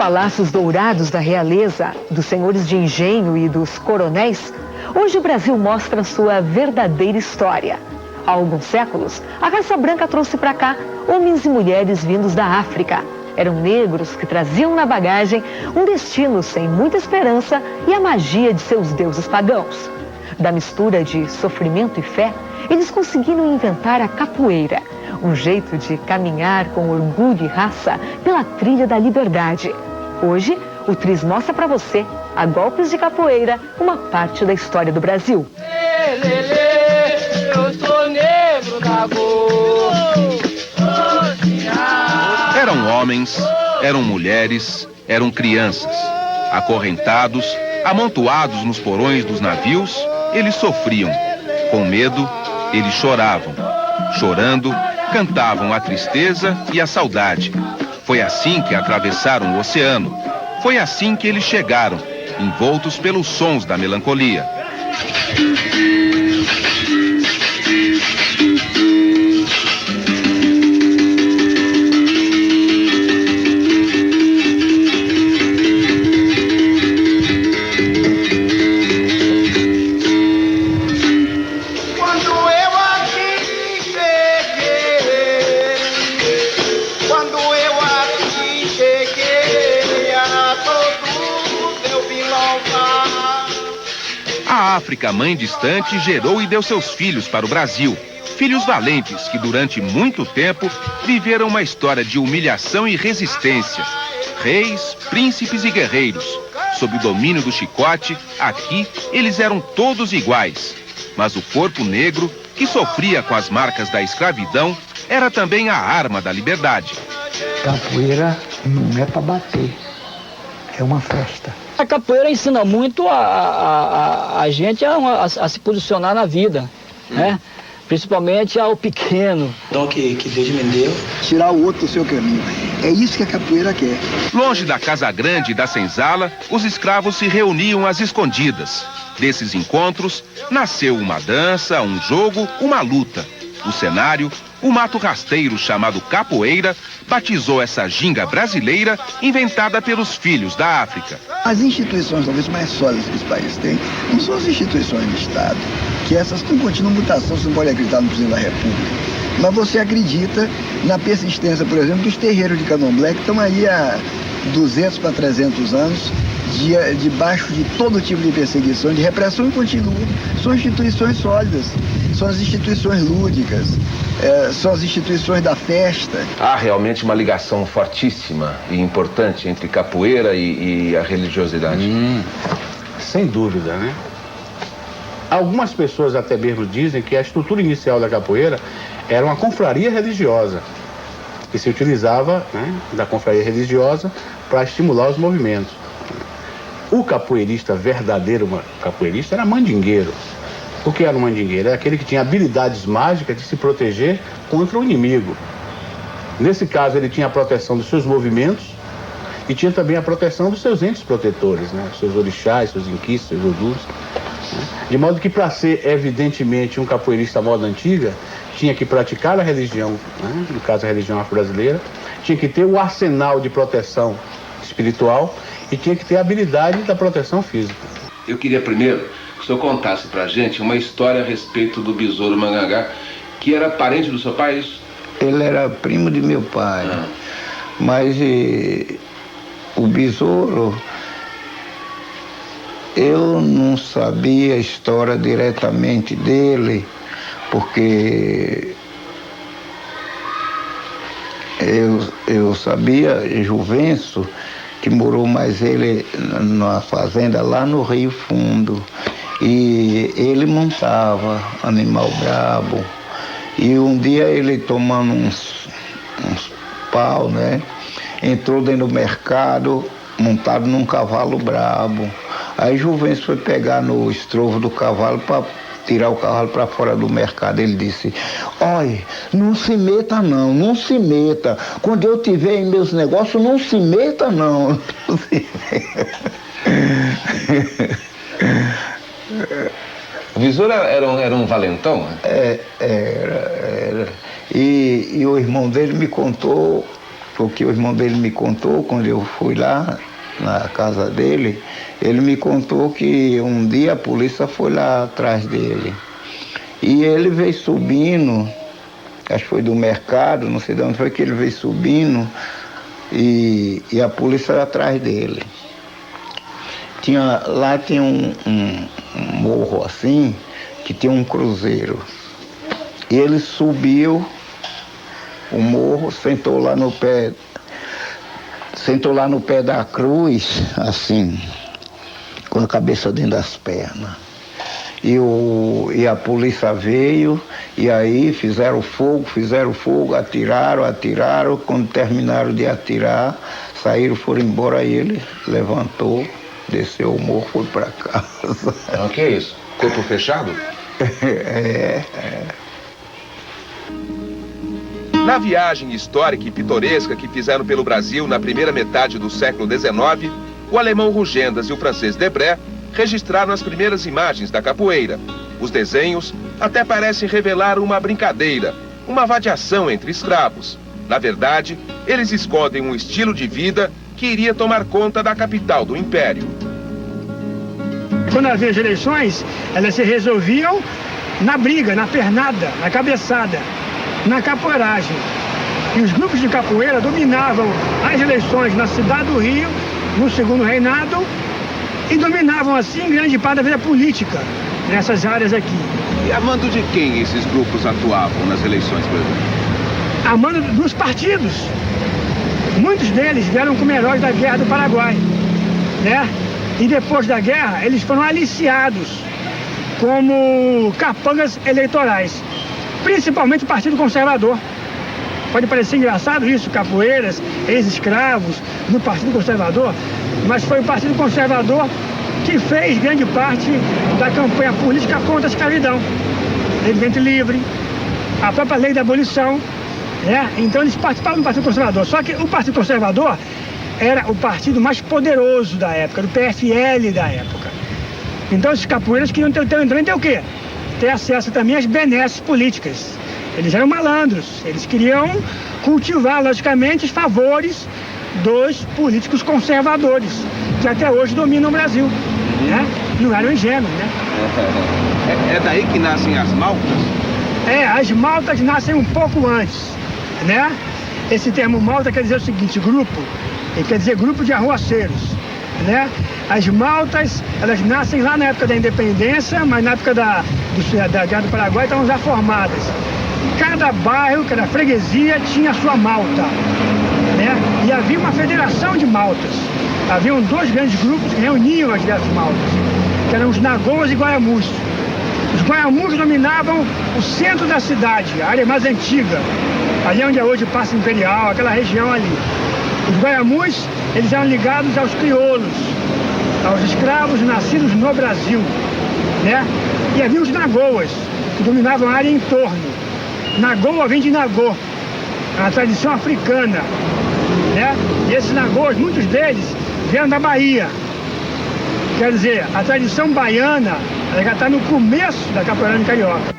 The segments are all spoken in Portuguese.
palácios dourados da realeza, dos senhores de engenho e dos coronéis, hoje o Brasil mostra sua verdadeira história. Há alguns séculos, a raça branca trouxe para cá homens e mulheres vindos da África. Eram negros que traziam na bagagem um destino sem muita esperança e a magia de seus deuses pagãos. Da mistura de sofrimento e fé, eles conseguiram inventar a capoeira, um jeito de caminhar com orgulho e raça pela trilha da liberdade. Hoje, o Tris mostra para você, a golpes de capoeira, uma parte da história do Brasil. Eu sou negro da Eram homens, eram mulheres, eram crianças. Acorrentados, amontoados nos porões dos navios, eles sofriam. Com medo, eles choravam. Chorando, cantavam a tristeza e a saudade. Foi assim que atravessaram o oceano. Foi assim que eles chegaram, envoltos pelos sons da melancolia. A África, mãe distante, gerou e deu seus filhos para o Brasil. Filhos valentes que durante muito tempo viveram uma história de humilhação e resistência. Reis, príncipes e guerreiros. Sob o domínio do chicote, aqui eles eram todos iguais. Mas o corpo negro, que sofria com as marcas da escravidão, era também a arma da liberdade. Capoeira não é para bater, é uma festa. A capoeira ensina muito a gente a se posicionar na vida, né? Principalmente ao pequeno. Então que Deus me deu. Tirar o outro do seu caminho. É isso que a capoeira quer. Longe da Casa Grande e da Senzala, os escravos se reuniam às escondidas. Desses encontros, nasceu uma dança, um jogo, uma luta. O cenário, o mato rasteiro chamado capoeira, batizou essa ginga brasileira inventada pelos filhos da África. As instituições talvez mais sólidas que os países têm não são as instituições do Estado, que essas não continuam mutação, você não pode acreditar no presidente da República. Mas você acredita na persistência, por exemplo, dos terreiros de candomblé, que estão aí há 200 para 300 anos, debaixo de todo tipo de perseguição, de repressão, e continuam. São instituições sólidas, são as instituições lúdicas, são as instituições da festa. Há realmente uma ligação fortíssima e importante entre capoeira e a religiosidade. Sem dúvida, né? Algumas pessoas até mesmo dizem que a estrutura inicial da capoeira era uma confraria religiosa, que se utilizava, né, da confraria religiosa para estimular os movimentos. O capoeirista, verdadeiro capoeirista, era mandingueiro. O que era um mandingueiro? Era aquele que tinha habilidades mágicas de se proteger contra o inimigo. Nesse caso, ele tinha a proteção dos seus movimentos e tinha também a proteção dos seus entes protetores, né? Seus orixás, seus inquis, seus odus. De modo que, para ser evidentemente um capoeirista à moda antiga, tinha que praticar a religião, né? No caso a religião afro-brasileira, tinha que ter o arsenal de proteção espiritual e tinha que ter a habilidade da proteção física. Eu queria primeiro que o senhor contasse pra gente uma história a respeito do Besouro Mangangá, que era parente do seu pai, isso? Ele era primo de meu pai, mas o Besouro, eu não sabia a história diretamente dele, porque eu sabia Juvencio, que morou mais ele numa fazenda lá no Rio Fundo, e ele montava animal brabo, e um dia ele tomando uns pau, né, entrou dentro do mercado montado num cavalo brabo. Aí Juvencio foi pegar no estrovo do cavalo para tirar o cavalo para fora do mercado. Ele disse: olha, não se meta não, não se meta. Quando eu tiver em meus negócios, não se meta não. O Besouro era um valentão? Era. E o irmão dele me contou porque o irmão dele me contou, quando eu fui lá na casa dele, ele me contou que um dia a polícia foi lá atrás dele. E ele veio subindo, acho que foi do mercado, não sei de onde foi que ele veio subindo, e a polícia atrás dele. Lá tinha um morro assim, que tinha um cruzeiro. E ele subiu o morro, sentou lá no pé da cruz, assim, com a cabeça dentro das pernas. E a polícia veio, e aí fizeram fogo, atiraram, quando terminaram de atirar, saíram, foram embora, e ele levantou, desceu o morro, foi para casa. O que é isso? Corpo fechado? É. Na viagem histórica e pitoresca que fizeram pelo Brasil na primeira metade do século XIX, o alemão Rugendas e o francês Debré registraram as primeiras imagens da capoeira. Os desenhos até parecem revelar uma brincadeira, uma vadiação entre escravos. Na verdade, eles escondem um estilo de vida que iria tomar conta da capital do Império. Quando havia as eleições, elas se resolviam na briga, na pernada, na cabeçada, na capoeiragem. E os grupos de capoeira dominavam as eleições na cidade do Rio, no segundo reinado, e dominavam assim grande parte da vida política nessas áreas aqui. E a mando de quem esses grupos atuavam nas eleições, por exemplo? A mando dos partidos. Muitos deles vieram como heróis da Guerra do Paraguai, né? E depois da guerra, eles foram aliciados como capangas eleitorais, principalmente o Partido Conservador. Pode parecer engraçado isso, capoeiras, ex-escravos do Partido Conservador, mas foi o Partido Conservador que fez grande parte da campanha política contra a escravidão. Lei do ventre livre, a própria lei da abolição, né? Então eles participavam do Partido Conservador. Só que o Partido Conservador era o partido mais poderoso da época, do PFL da época. Então esses capoeiras queriam também ter o quê? Ter acesso também às benesses políticas. Eles eram malandros, eles queriam cultivar, logicamente, os favores dos políticos conservadores, que até hoje dominam o Brasil, né? Não eram ingênuos, né? É daí que nascem as maltas? As maltas nascem um pouco antes, né? Esse termo malta quer dizer o seguinte, grupo, ele quer dizer grupo de arruaceiros, né? As maltas, elas nascem lá na época da independência, mas na época da Guerra do Paraguai estavam já formadas. Cada bairro, cada freguesia tinha a sua malta, né? E havia uma federação de maltas. Haviam dois grandes grupos que reuniam as diversas maltas, que eram os Nagoas e Guaiamus. Os Guaiamus dominavam o centro da cidade, a área mais antiga, ali onde é hoje o Paço Imperial, aquela região ali. Os Guaiamus, eles eram ligados aos crioulos, aos escravos nascidos no Brasil, né? E havia os Nagoas, que dominavam a área em torno. Nagoa vem de Nagô, é uma tradição africana, né? E esses Nagoas, muitos deles, vieram da Bahia. Quer dizer, a tradição baiana, ela já está no começo da capoeira carioca.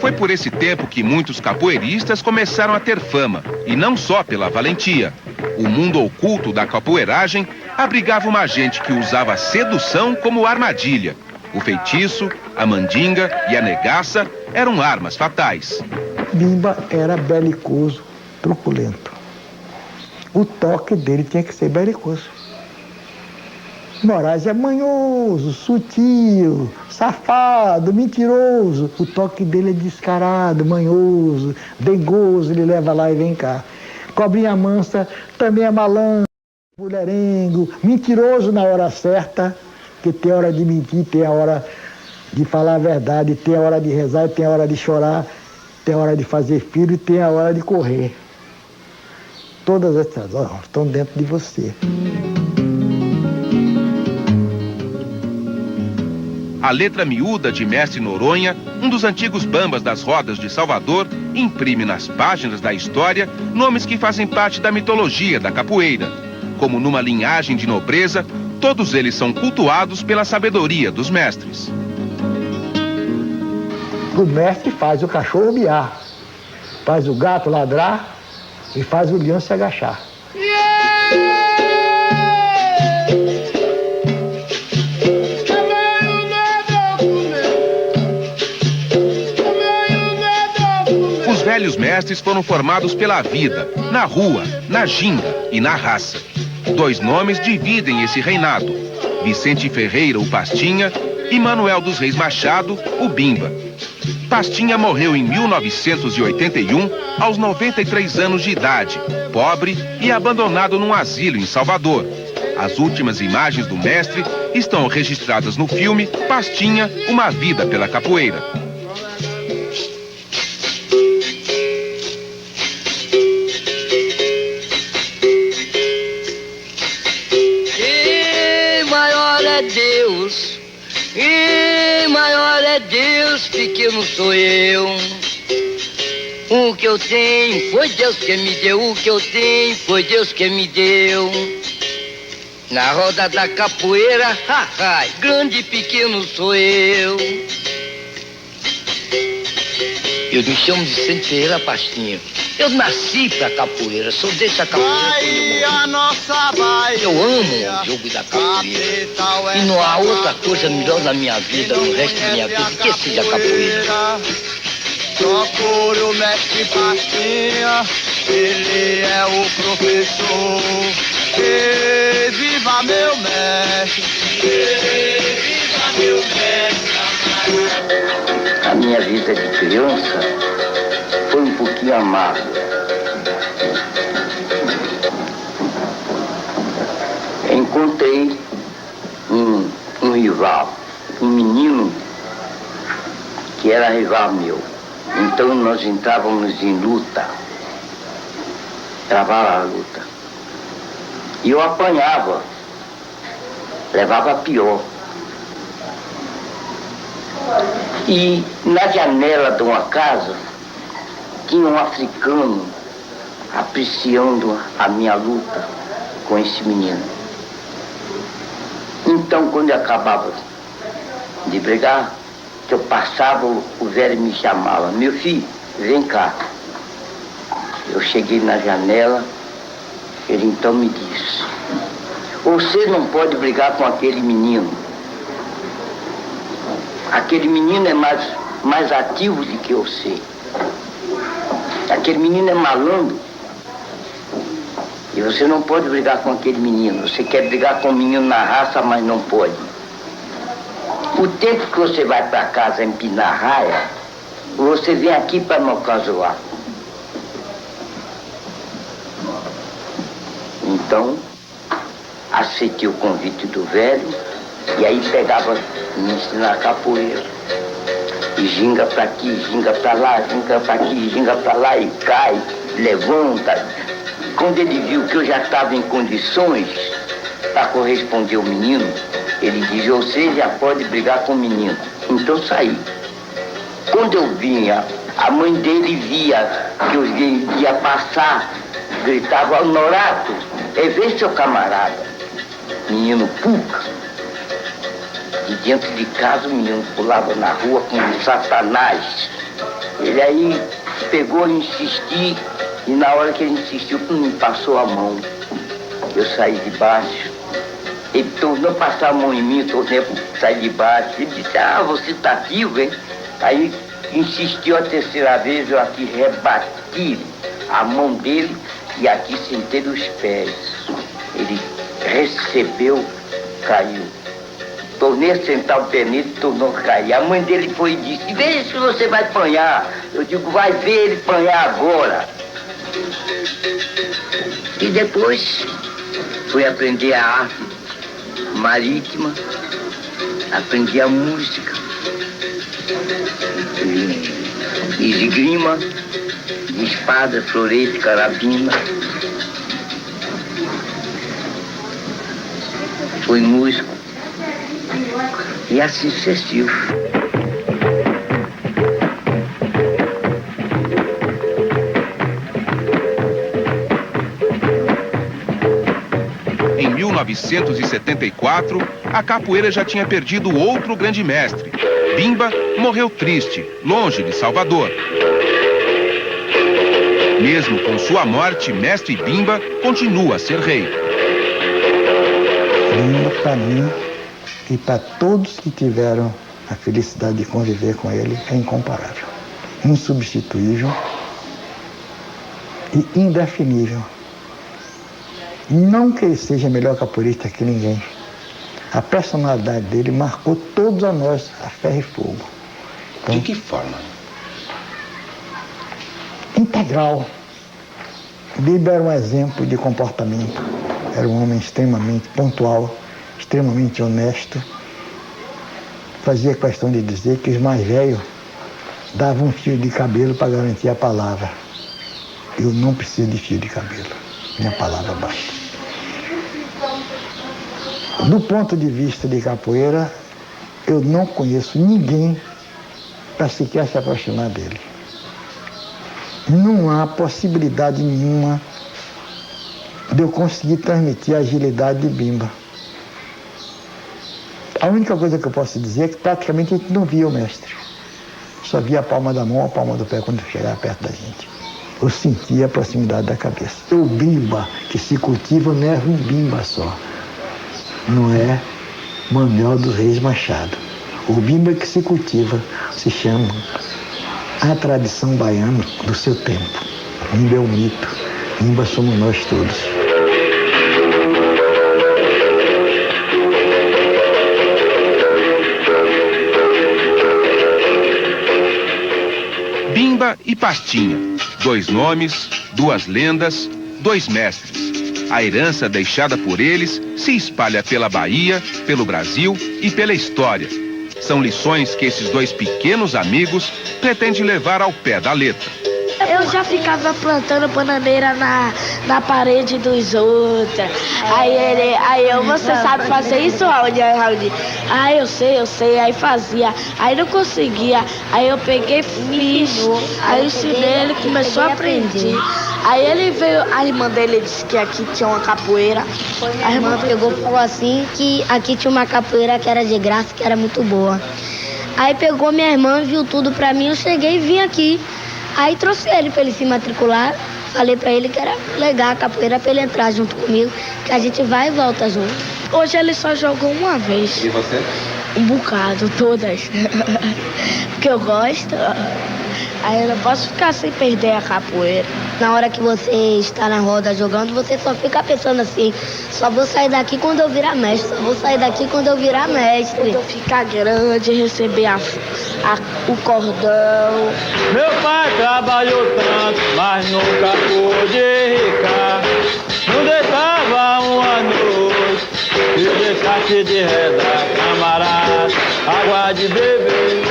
Foi por esse tempo que muitos capoeiristas começaram a ter fama, e não só pela valentia. O mundo oculto da capoeiragem abrigava uma gente que usava a sedução como armadilha. O feitiço, a mandinga e a negaça eram armas fatais. Bimba era belicoso, truculento. O toque dele tinha que ser belicoso. Moraes é manhoso, sutil, safado, mentiroso. O toque dele é descarado, manhoso, dengoso, ele leva lá e vem cá. Cobrinha mansa também é malandro, mulherengo, mentiroso na hora certa, que tem hora de mentir, tem a hora de falar a verdade, tem a hora de rezar, tem a hora de chorar, tem a hora de fazer filho e tem a hora de correr. Todas essas horas estão dentro de você. A letra miúda de Mestre Noronha, um dos antigos bambas das rodas de Salvador, imprime nas páginas da história nomes que fazem parte da mitologia da capoeira. Como numa linhagem de nobreza, todos eles são cultuados pela sabedoria dos mestres. O mestre faz o cachorro miar, faz o gato ladrar e faz o leão se agachar. Os velhos mestres foram formados pela vida, na rua, na ginga e na raça. 2 nomes dividem esse reinado: Vicente Ferreira, o Pastinha, e Manuel dos Reis Machado, o Bimba. Pastinha morreu em 1981, aos 93 anos de idade, pobre e abandonado num asilo em Salvador. As últimas imagens do mestre estão registradas no filme Pastinha, Uma Vida pela Capoeira. E maior é Deus, e maior é Deus, pequeno sou eu. O que eu tenho foi Deus que me deu, o que eu tenho foi Deus que me deu. Na roda da capoeira, grande e pequeno sou eu. Eu me chamo Vicente Ferreira Pastinha. Eu nasci pra capoeira, sou dessa capoeira. Eu amo o jogo da capoeira. E não há outra coisa melhor na minha vida, no resto da minha vida, que seja capoeira. Procure o mestre Pastinha, ele é o professor. E viva meu mestre, viva meu mestre. A minha vida de criança foi um pouquinho amarga. Encontrei um rival, um menino que era rival meu. Então nós entrávamos em luta, travava a luta. E eu apanhava, levava pior. E na janela de uma casa tinha um africano apreciando a minha luta com esse menino. Então, quando eu acabava de brigar, que eu passava, o velho me chamava: meu filho, vem cá. Eu cheguei na janela, ele então me disse: você não pode brigar com aquele menino. Aquele menino é mais ativo do que você. Aquele menino é malandro. E você não pode brigar com aquele menino. Você quer brigar com o menino na raça, mas não pode. O tempo que você vai para casa empinar raia, você vem aqui para me ocasionar. Então, aceitei o convite do velho e aí pegava me ensinar capoeira. E ginga para aqui, ginga para lá, ginga para aqui, ginga para lá e cai, levanta. Quando ele viu que eu já estava em condições para corresponder ao menino, ele diz: você já pode brigar com o menino. Então saí. Quando eu vinha, a mãe dele via que eu ia passar, gritava: Norato, vê seu camarada. Menino puca. De dentro de casa o menino pulava na rua como um satanás. Ele aí pegou e insistiu, e na hora que ele insistiu, me passou a mão. Eu saí de baixo. Ele tornou passar a mão em mim, tornei a sair de baixo. Ele disse: ah, você tá vivo, hein? Aí insistiu a terceira vez, eu aqui rebati a mão dele e aqui sentei os pés. Ele recebeu, caiu. Tornei a sentar o pé nele, tornou a cair. A mãe dele foi e disse: veja se você vai apanhar. Eu digo: vai ver ele apanhar agora. E depois fui aprender a arte marítima, aprendi a música, e esgrima, de espada, florete, carabina. Fui músico. E assim sucessivo. Em 1974, a capoeira já tinha perdido outro grande mestre, Bimba morreu triste, longe de Salvador. Mesmo com sua morte, Mestre Bimba continua a ser rei. Bimba, para mim e para todos que tiveram a felicidade de conviver com ele, é incomparável, insubstituível e indefinível. Não que ele seja melhor capoeirista que ninguém. A personalidade dele marcou todos a nós a ferro e fogo. Então, de que forma? Integral. Bimba era um exemplo de comportamento. Era um homem extremamente pontual, extremamente honesto. Fazia questão de dizer que os mais velhos davam um fio de cabelo para garantir a palavra. Eu não preciso de fio de cabelo. Minha palavra basta. Do ponto de vista de capoeira, eu não conheço ninguém para sequer se apaixonar dele. Não há possibilidade nenhuma de eu conseguir transmitir a agilidade de Bimba. A única coisa que eu posso dizer é que praticamente a gente não via o mestre. Só via a palma da mão, a palma do pé quando chegava perto da gente. Eu sentia a proximidade da cabeça. O Bimba que se cultiva não é um Bimba só. Não é Manuel dos Reis Machado. O Bimba que se cultiva se chama a tradição baiana do seu tempo. Bimba é um mito. Bimba somos nós todos. Bimba e Pastinha. 2 nomes, 2 lendas, 2 mestres. A herança deixada por eles se espalha pela Bahia, pelo Brasil e pela história. São lições que esses 2 pequenos amigos pretendem levar ao pé da letra. Eu já ficava plantando bananeira na parede dos outros. Você sabe fazer isso, Raul? Eu sei. Aí fazia. Aí não conseguia. Aí eu peguei, fiz. Aí eu ensinei, ele começou a aprender. Aí ele veio, a irmã dele disse que aqui tinha uma capoeira. A irmã pegou e falou assim que aqui tinha uma capoeira que era de graça, que era muito boa. Aí pegou minha irmã, viu tudo pra mim, eu cheguei e vim aqui. Aí trouxe ele pra ele se matricular. Falei pra ele que era legal a capoeira pra ele entrar junto comigo, que a gente vai e volta junto. Hoje ele só jogou uma vez. E você? Um bocado, todas. Porque eu gosto. Aí eu não posso ficar sem perder a capoeira. Na hora que você está na roda jogando, você só fica pensando assim, só vou sair daqui quando eu virar mestre, só vou sair daqui quando eu virar mestre. Quando eu ficar grande, receber o cordão. Meu pai trabalhou tanto, mas nunca pude ricar. Não deitava uma noite, e deixasse de redar, camarada, água de beber.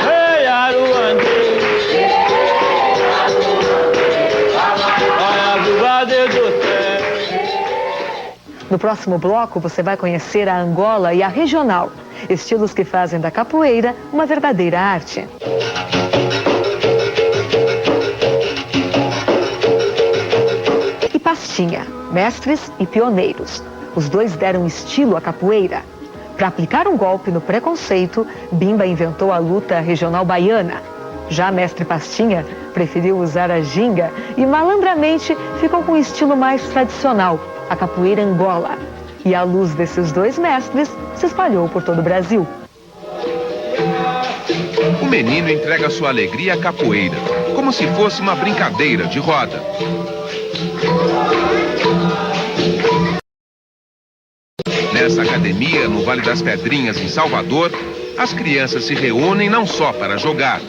Ei, Aruandê, olha do lado do céu. No próximo bloco, você vai conhecer a Angola e a regional, estilos que fazem da capoeira uma verdadeira arte. E Pastinha, mestres e pioneiros. Os 2 deram estilo à capoeira. Para aplicar um golpe no preconceito, Bimba inventou a luta regional baiana. Já mestre Pastinha preferiu usar a ginga e malandramente ficou com um estilo mais tradicional, a capoeira Angola. E a luz desses 2 mestres se espalhou por todo o Brasil. O menino entrega sua alegria à capoeira, como se fosse uma brincadeira de roda. Nessa academia, no Vale das Pedrinhas, em Salvador, as crianças se reúnem não só para jogar.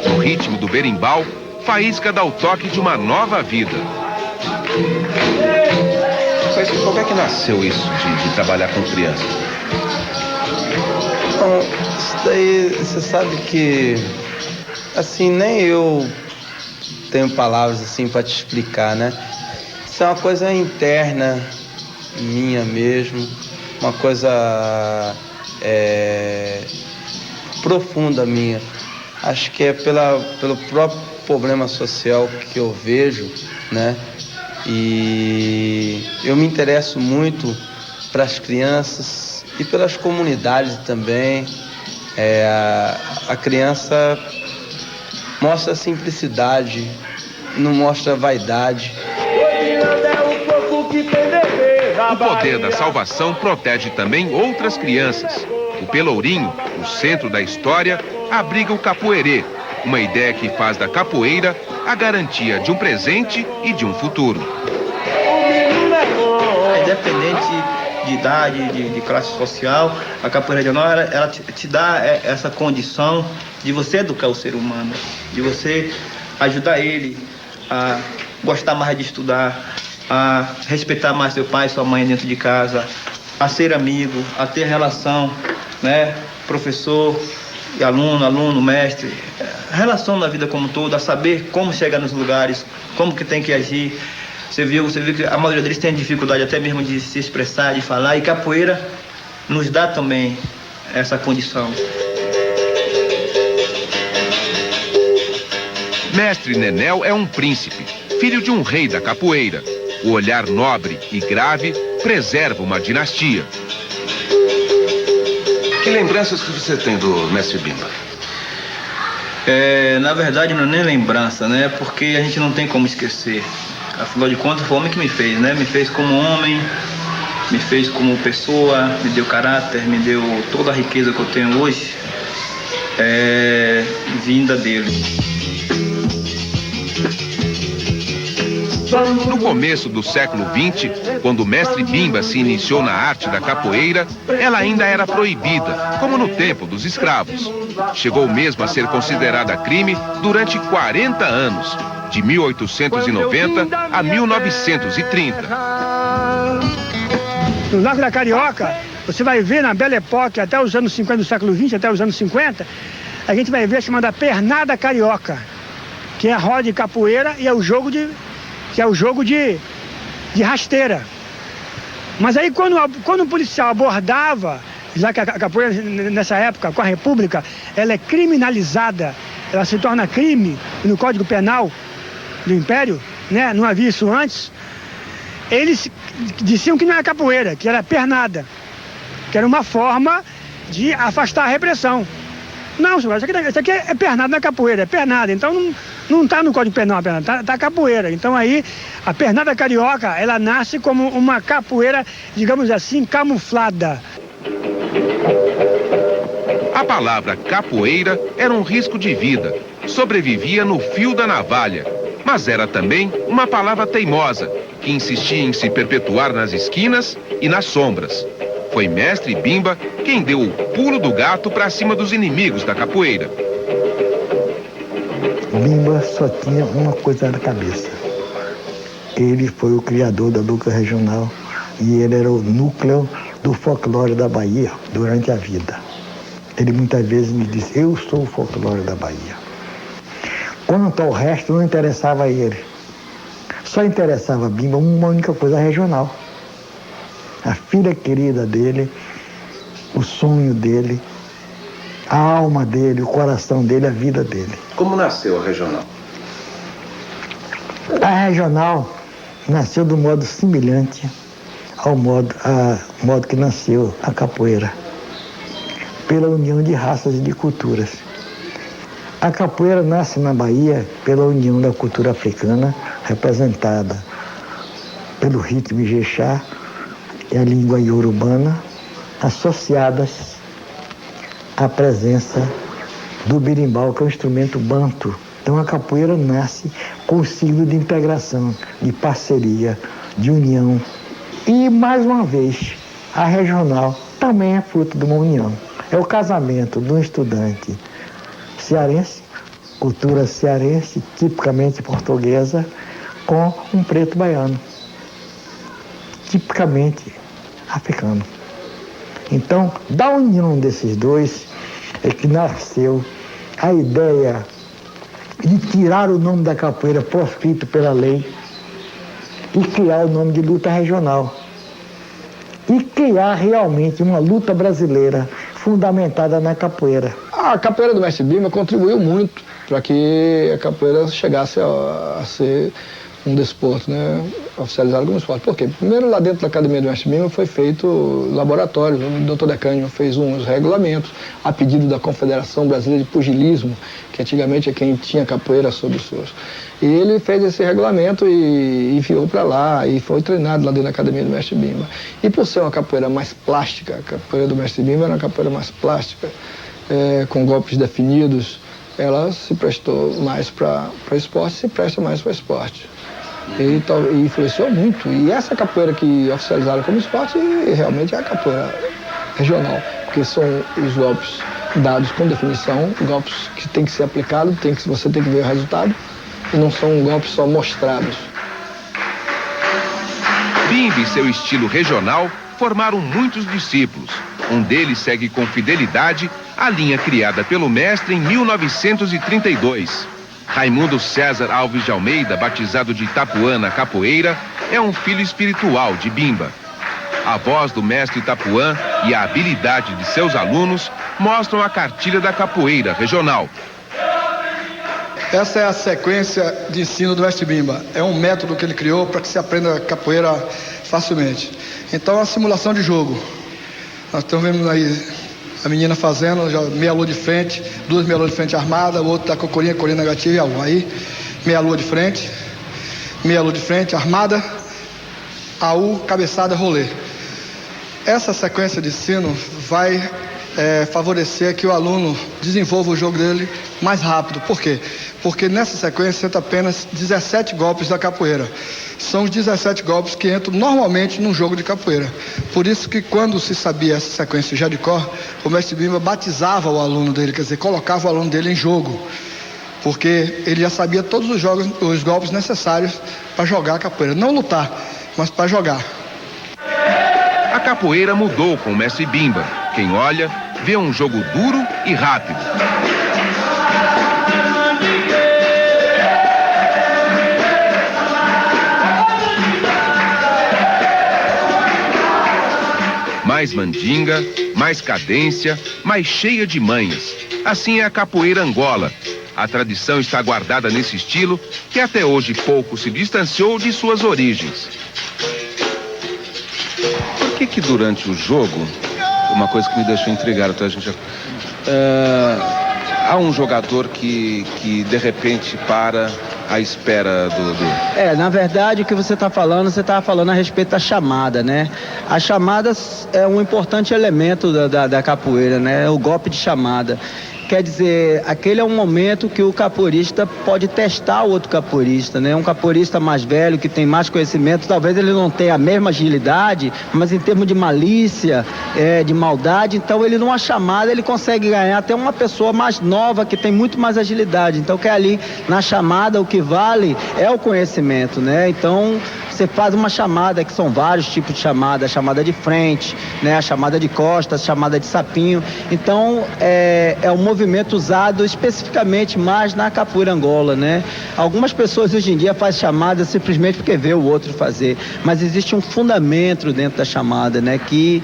No ritmo do berimbau, Faísca dá o toque de uma nova vida. Como é que nasceu isso de trabalhar com crianças? Bom, isso daí, você sabe que, assim, nem eu tenho palavras assim para te explicar, né? Isso é uma coisa interna, minha mesmo, uma coisa profunda minha. Acho que é pelo próprio problema social que eu vejo, né? E eu me interesso muito para as crianças e pelas comunidades também. A criança mostra simplicidade, não mostra vaidade. O poder da salvação protege também outras crianças. O Pelourinho, o centro da história, abriga o capoeirê, uma ideia que faz da capoeira a garantia de um presente e de um futuro. Independente de idade, de classe social, a capoeira regional ela te dá essa condição de você educar o ser humano, de você ajudar ele a gostar mais de estudar, a respeitar mais seu pai e sua mãe dentro de casa, a ser amigo, a ter relação, né, professor e aluno, aluno, mestre, relação na vida como um todo, a saber como chegar nos lugares, como que tem que agir. Você viu que a maioria deles tem dificuldade até mesmo de se expressar, de falar, e capoeira nos dá também essa condição. Mestre Nenel é um príncipe, filho de um rei da capoeira. O olhar nobre e grave preserva uma dinastia. Que lembranças que você tem do mestre Bimba? Na verdade, não é nem lembrança, né? Porque a gente não tem como esquecer. Afinal de contas, foi o homem que me fez, né? Me fez como homem, me fez como pessoa, me deu caráter, me deu toda a riqueza que eu tenho hoje, vinda dele. No começo do século XX, quando o mestre Bimba se iniciou na arte da capoeira, ela ainda era proibida, como no tempo dos escravos. Chegou mesmo a ser considerada crime durante 40 anos, de 1890 a 1930. No Largo da Carioca, você vai ver na Belle Époque, até os anos 50 do século XX, até os anos 50, a gente vai ver a chamada pernada carioca, que é a roda de capoeira e é o jogo de rasteira. Mas aí quando o policial abordava, já que a capoeira nessa época, com a República, ela é criminalizada, ela se torna crime no Código Penal do Império, né? Não havia isso antes. Eles diziam que não era capoeira, que era pernada, que era uma forma de afastar a repressão. Não, senhor, isso aqui é pernada, não é capoeira, é pernada. Então não está no Código Penal a pernada, tá capoeira. Então aí a pernada carioca, ela nasce como uma capoeira, digamos assim, camuflada. A palavra capoeira era um risco de vida, sobrevivia no fio da navalha, mas era também uma palavra teimosa, que insistia em se perpetuar nas esquinas e nas sombras. Foi mestre Bimba quem deu o pulo do gato para cima dos inimigos da capoeira. Bimba só tinha uma coisa na cabeça. Ele foi o criador da Luta Regional e ele era o núcleo do folclore da Bahia durante a vida. Ele muitas vezes me disse, eu sou o folclore da Bahia. Quanto ao resto, não interessava a ele. Só interessava a Bimba uma única coisa, regional. A filha querida dele, o sonho dele, a alma dele, o coração dele, a vida dele. Como nasceu a regional? A regional nasceu do modo semelhante ao modo que nasceu a capoeira, pela união de raças e de culturas. A capoeira nasce na Bahia pela união da cultura africana, representada pelo ritmo Ijexá e a língua iorubana, associadas à presença do berimbau, que é um instrumento banto. Então a capoeira nasce com o signo de integração, de parceria, de união. E, mais uma vez, a regional também é fruto de uma união. É o casamento de um estudante cearense, cultura cearense, tipicamente portuguesa, com um preto baiano, tipicamente africano. Então, da união desses dois é que nasceu a ideia de tirar o nome da capoeira proscrito pela lei e criar o nome de luta regional. E criar realmente uma luta brasileira fundamentada na capoeira. A capoeira do mestre Bimba contribuiu muito para que a capoeira chegasse a ser um desporto, né, oficializado como esporte. Por quê? Primeiro, lá dentro da Academia do Mestre Bimba foi feito laboratório, o Dr. Decânio fez uns regulamentos a pedido da Confederação Brasileira de Pugilismo, que antigamente é quem tinha capoeira sob os seus. E ele fez esse regulamento e enviou para lá e foi treinado lá dentro da Academia do Mestre Bimba. E por ser uma capoeira mais plástica, a capoeira do Mestre Bimba era uma capoeira mais plástica, com golpes definidos, ela se prestou mais para esporte, se presta mais para esporte. E influenciou muito. E essa capoeira que oficializaram como esporte realmente é a capoeira regional, porque são os golpes dados com definição, golpes que tem que ser aplicados, você tem que ver o resultado, e não são golpes só mostrados. Bimba e seu estilo regional formaram muitos discípulos. Um deles segue com fidelidade a linha criada pelo mestre em 1932. Raimundo César Alves de Almeida, batizado de Itapuã na capoeira, é um filho espiritual de Bimba. A voz do mestre Itapuã e a habilidade de seus alunos mostram a cartilha da capoeira regional. Essa é a sequência de ensino do mestre Bimba. É um método que ele criou para que se aprenda capoeira facilmente. Então, é uma simulação de jogo. Nós estamos vendo aí a menina fazendo, já meia lua de frente, duas meia lua de frente armada, o outro tá com corinha negativa e a 1. Aí, meia lua de frente, armada, AU, cabeçada, rolê. Essa sequência de ensino vai favorecer que o aluno desenvolva o jogo dele mais rápido. Por quê? Porque nessa sequência entra apenas 17 golpes da capoeira. São os 17 golpes que entram normalmente num jogo de capoeira. Por isso que quando se sabia essa sequência já de cor, o mestre Bimba batizava o aluno dele, quer dizer, colocava o aluno dele em jogo. Porque ele já sabia todos os golpes necessários para jogar a capoeira. Não lutar, mas para jogar. A capoeira mudou com o mestre Bimba. Quem olha, vê um jogo duro e rápido. Mais mandinga, mais cadência, mais cheia de manhas. Assim é a capoeira Angola. A tradição está guardada nesse estilo que até hoje pouco se distanciou de suas origens. Por que durante o jogo, uma coisa que me deixou intrigado, tá, gente? Há um jogador que de repente para à espera do... Na verdade, o que você está falando a respeito da chamada, né? A chamada é um importante elemento da capoeira, né? O golpe de chamada. Quer dizer, aquele é um momento que o capoeirista pode testar o outro capoeirista, né? Um capoeirista mais velho, que tem mais conhecimento, talvez ele não tenha a mesma agilidade, mas em termos de malícia, de maldade, então ele numa chamada ele consegue ganhar até uma pessoa mais nova que tem muito mais agilidade. Então que ali na chamada o que vale é o conhecimento, né? Então você faz uma chamada, que são vários tipos de chamada, a chamada de frente, né? A chamada de costas, a chamada de sapinho. Então é um movimento usado especificamente mais na capoeira Angola, né? Algumas pessoas hoje em dia fazem chamada simplesmente porque vê o outro fazer, mas existe um fundamento dentro da chamada, né? Que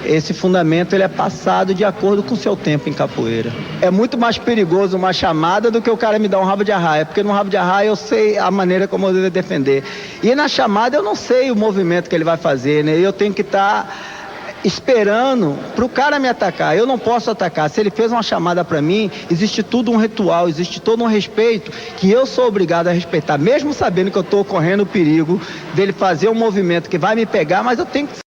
esse fundamento ele é passado de acordo com o seu tempo em capoeira. É muito mais perigoso uma chamada do que o cara me dar um rabo de arraia, porque no rabo de arraia eu sei a maneira como eu devo defender. E na chamada eu não sei o movimento que ele vai fazer, né? Eu tenho que estar esperando para o cara me atacar. Eu não posso atacar. Se ele fez uma chamada para mim, existe tudo um ritual, existe todo um respeito que eu sou obrigado a respeitar, mesmo sabendo que eu estou correndo o perigo dele fazer um movimento que vai me pegar, mas eu tenho que...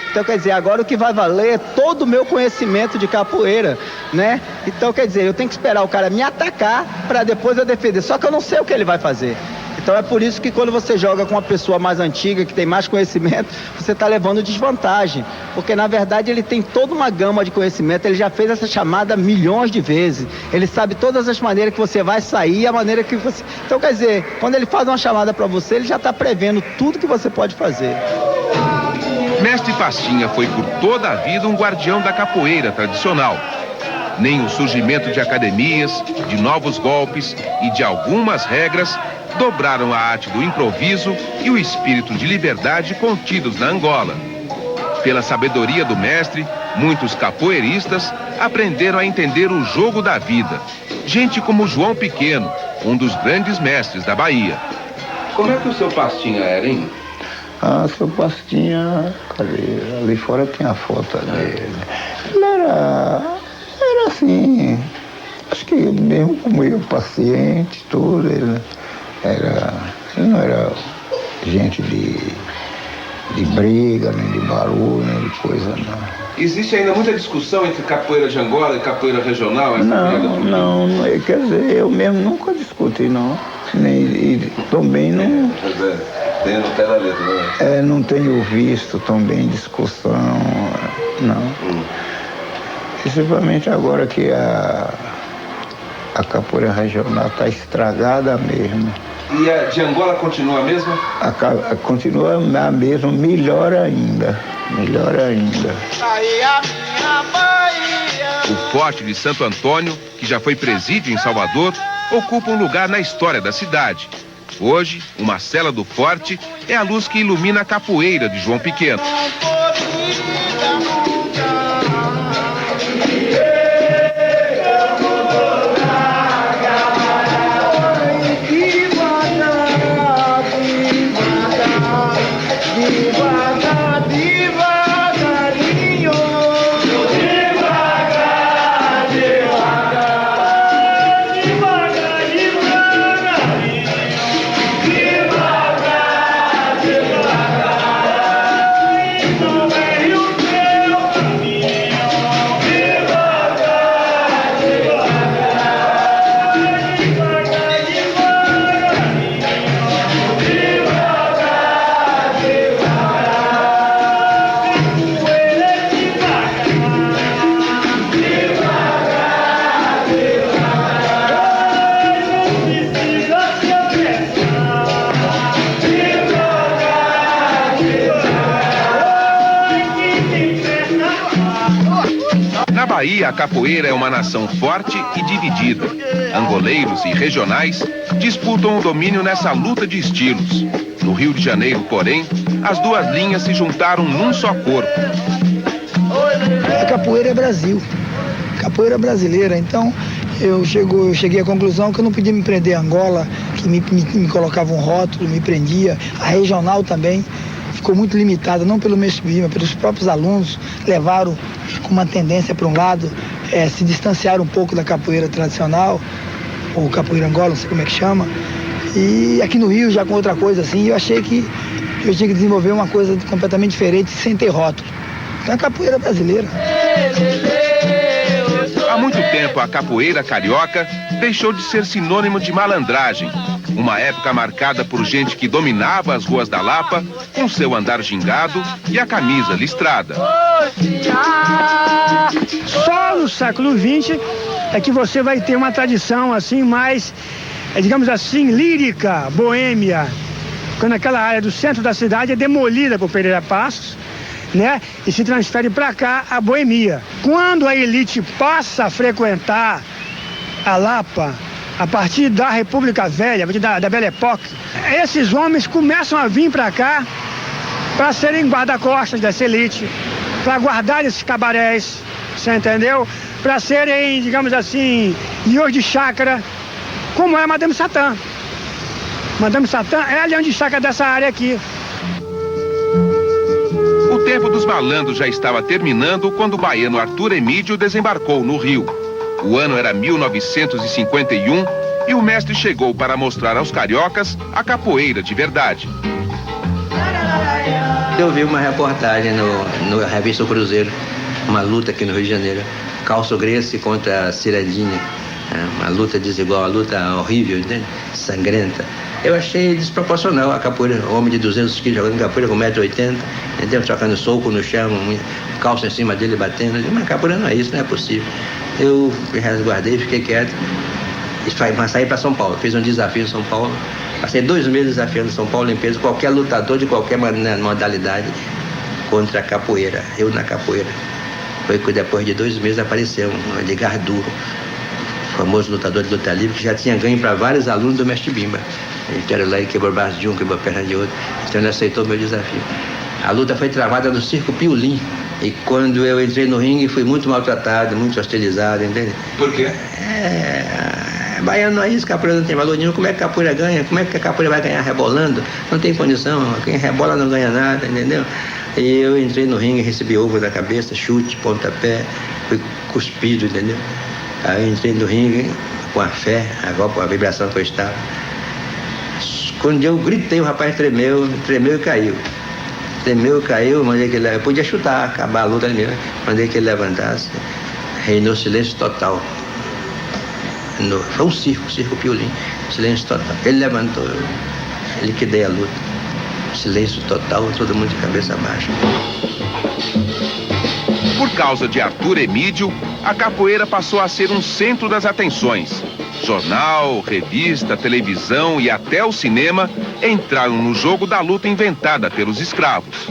Então, quer dizer, agora o que vai valer é todo o meu conhecimento de capoeira, né? Então, quer dizer, eu tenho que esperar o cara me atacar para depois eu defender, só que eu não sei o que ele vai fazer. Então é por isso que quando você joga com uma pessoa mais antiga, que tem mais conhecimento, você está levando desvantagem, porque na verdade ele tem toda uma gama de conhecimento, ele já fez essa chamada milhões de vezes, ele sabe todas as maneiras que você vai sair, a maneira que você... Então, quer dizer, quando ele faz uma chamada para você, ele já está prevendo tudo que você pode fazer. Mestre Pastinha foi por toda a vida um guardião da capoeira tradicional. Nem o surgimento de academias, de novos golpes e de algumas regras dobraram a arte do improviso e o espírito de liberdade contidos na Angola. Pela sabedoria do mestre, muitos capoeiristas aprenderam a entender o jogo da vida. Gente como João Pequeno, um dos grandes mestres da Bahia. Como é que o seu Pastinha era, hein? Ah, seu Pastinha, cadê? Ali fora tem a foto dele. Ele era assim, acho que mesmo como eu, paciente, tudo, ele não era gente de briga, nem de barulho, nem de coisa, não. Existe ainda muita discussão entre capoeira de Angola e capoeira regional? Não, quer dizer, eu mesmo nunca discuti, não. E também não... Tem no pé da letra, né? Não tenho visto também discussão, não. Principalmente agora que a capoeira regional está estragada mesmo. E a de Angola continua a mesma? Continua a mesma, melhor ainda. O Forte de Santo Antônio, que já foi presídio em Salvador, ocupa um lugar na história da cidade. Hoje, uma cela do Forte é a luz que ilumina a capoeira de João Pequeno. Na Bahia, a capoeira é uma nação forte e dividida. Angoleiros e regionais disputam o domínio nessa luta de estilos. No Rio de Janeiro, porém, as duas linhas se juntaram num só corpo. A capoeira é Brasil, capoeira brasileira, então eu cheguei à conclusão que eu não podia me prender a Angola, que me colocava um rótulo, me prendia, a regional também ficou muito limitada, não pelo mestre Bima, pelos próprios alunos, levaram com uma tendência para um lado, se distanciaram um pouco da capoeira tradicional, ou capoeira Angola, não sei como é que chama, e aqui no Rio já com outra coisa assim, eu achei que eu tinha que desenvolver uma coisa completamente diferente, sem ter rótulo. Então é a capoeira brasileira. Há muito tempo a capoeira carioca deixou de ser sinônimo de malandragem. Uma época marcada por gente que dominava as ruas da Lapa com seu andar gingado e a camisa listrada. Só no século XX é que você vai ter uma tradição assim mais, digamos assim, lírica, boêmia, quando aquela área do centro da cidade é demolida por Pereira Passos, né? E se transfere para cá a boemia. Quando a elite passa a frequentar a Lapa, a partir da República Velha, a partir da Belle Époque, esses homens começam a vir para cá para serem guarda-costas dessa elite, para guardar esses cabarés, você entendeu? Para serem, digamos assim, senhores de chácara, como é a Madame Satã. Madame Satã é a leão de chácara dessa área aqui. O tempo dos malandros já estava terminando quando o baiano Arthur Emídio desembarcou no Rio. O ano era 1951 e o mestre chegou para mostrar aos cariocas a capoeira de verdade. Eu vi uma reportagem no Revista Cruzeiro, uma luta aqui no Rio de Janeiro, Calço Gracie contra a Ciradinha, uma luta desigual, uma luta horrível, entende? Sangrenta. Eu achei desproporcional a capoeira, homem de 200 quilos jogando capoeira com 1,80 m, entendeu? Trocando soco no chão, calça em cima dele batendo. Mas capoeira não é isso, não é possível. Eu resguardei, fiquei quieto, mas saí para São Paulo, fiz um desafio em São Paulo, passei 2 meses desafiando São Paulo em peso, qualquer lutador de qualquer modalidade contra a capoeira, eu na capoeira. Foi que depois de 2 meses apareceu um Edgar Duro, famoso lutador de luta livre, que já tinha ganho para vários alunos do mestre Bimba. Ele quebrou lá e quebrou o braço de um, quebrou a perna de outro, então ele aceitou o meu desafio. A luta foi travada no Circo Piolim, E quando eu entrei no ringue, fui muito maltratado, muito hostilizado, entende? Por quê? Baiano não é isso, capoeira não tem valor nenhum. Como é que a capoeira ganha? Como é que a capoeira vai ganhar rebolando? Não tem condição, quem rebola não ganha nada, entendeu? E eu entrei no ringue, recebi ovo na cabeça, chute, pontapé, fui cuspido, entendeu? Aí eu entrei no ringue com a fé, a vibração que eu estava. Quando eu gritei, o rapaz tremeu e caiu. Tremeu e caiu, mandei que ele... Eu podia chutar, acabar a luta mesmo. Mandei que ele levantasse. Reinou silêncio total. Foi um circo Piolim. Silêncio total. Ele levantou, eu liquidei a luta. Silêncio total, todo mundo de cabeça baixa. Por causa de Arthur Emídio, a capoeira passou a ser um centro das atenções. Jornal, revista, televisão e até o cinema entraram no jogo da luta inventada pelos escravos.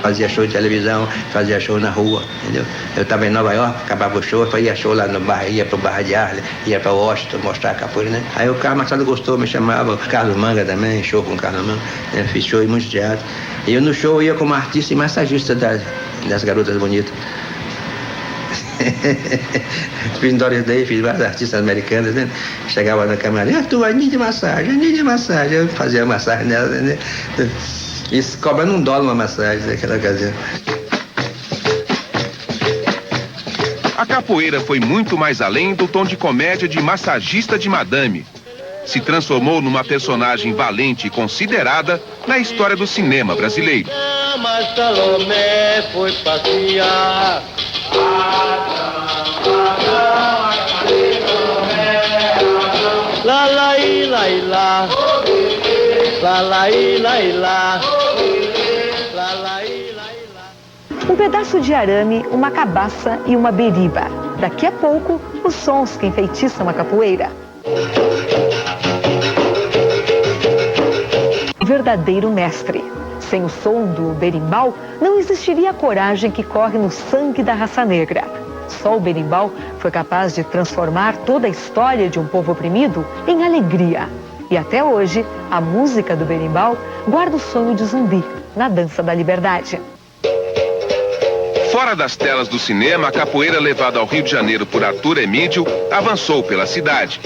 Fazia show de televisão, fazia show na rua, entendeu? Eu estava em Nova York, acabava o show, fazia show lá no bar, ia pro Barra de Arley, ia pra Washington mostrar a capoeira, né? Aí o Carlos Machado gostou, me chamava, Carlos Manga também, show com o Carlos Manga, né? Fiz show em muitos teatros. E eu no show ia como artista e massagista das garotas bonitas. Fiz Doris Day, fiz vários artistas americanos, né? Chegava na câmera, Arthur, I need massagem. Eu fazia massagem nela, né? Isso cobrando $1 uma massagem naquela ocasião. A capoeira foi muito mais além do tom de comédia de massagista de madame. Se transformou numa personagem valente e considerada na história do cinema brasileiro. Mas Salomé foi passear. Lá, lá, lá, lá. Lá, lá, lá, lá. Um pedaço de arame, uma cabaça e uma beriba. Daqui a pouco, os sons que enfeitiçam a capoeira. Verdadeiro mestre. Sem o som do berimbau, não existiria a coragem que corre no sangue da raça negra. Só o berimbau foi capaz de transformar toda a história de um povo oprimido em alegria. E até hoje, a música do berimbau guarda o sonho de Zumbi na dança da liberdade. Fora das telas do cinema, a capoeira levada ao Rio de Janeiro por Arthur Emídio avançou pela cidade.